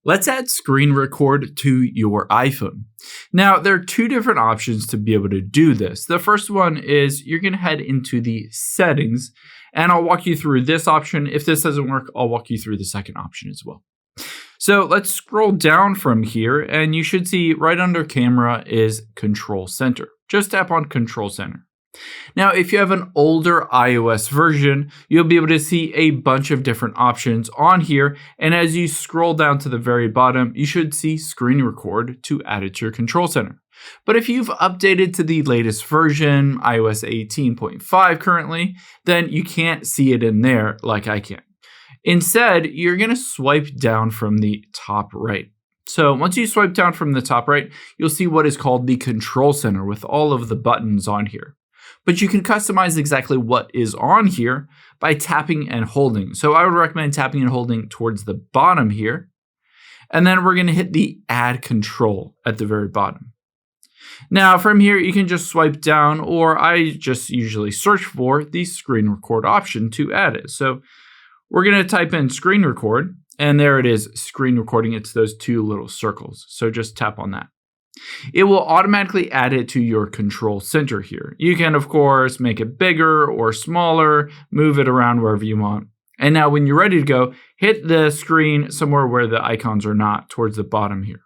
Let's add screen record to your iPhone. Now, there are two different options to be able to do this. The first one is you're going to head into the settings, and I'll walk you through this option. If this doesn't work, I'll walk you through the second option as well. So let's scroll down from here, and you should see right under camera is Control Center. Just tap on Control Center. Now, if you have an older iOS version, you'll be able to see a bunch of different options on here. And as you scroll down to the very bottom, you should see screen record to add it to your control center. But if you've updated to the latest version, iOS 18.5 currently, then you can't see it in there like I can. Instead, you're going to swipe down from the top right. So once you swipe down from the top right, you'll see what is called the control center with all of the buttons on here. But you can customize exactly what is on here by tapping and holding. So I would recommend tapping and holding towards the bottom here. And then we're going to hit the add control at the very bottom. Now from here, you can just swipe down, or I just usually search for the screen record option to add it. So we're going to type in screen record, and there it is, screen recording. It's those two little circles. So just tap on that. It will automatically add it to your control center here. You can, of course, make it bigger or smaller, move it around wherever you want. And now when you're ready to go, hit the screen somewhere where the icons are not, towards the bottom here.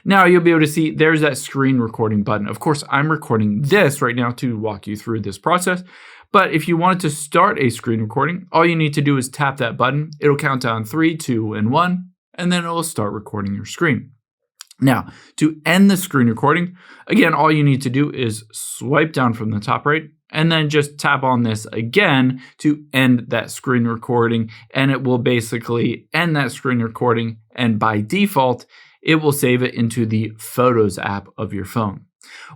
Now you'll be able to see there's that screen recording button. Of course, I'm recording this right now to walk you through this process. But if you wanted to start a screen recording, all you need to do is tap that button. It'll count down 3, 2, and 1, and then it will start recording your screen. Now, to end the screen recording, again, all you need to do is swipe down from the top right and then just tap on this again to end that screen recording, and it will basically end that screen recording, and by default, it will save it into the Photos app of your phone.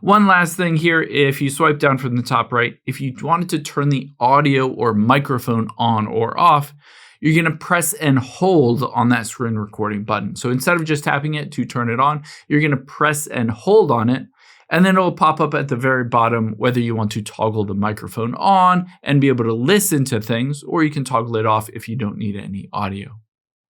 One last thing here, if you swipe down from the top right, if you wanted to turn the audio or microphone on or off, you're going to press and hold on that screen recording button. So instead of just tapping it to turn it on, you're going to press and hold on it, and then it will pop up at the very bottom whether you want to toggle the microphone on and be able to listen to things, or you can toggle it off if you don't need any audio.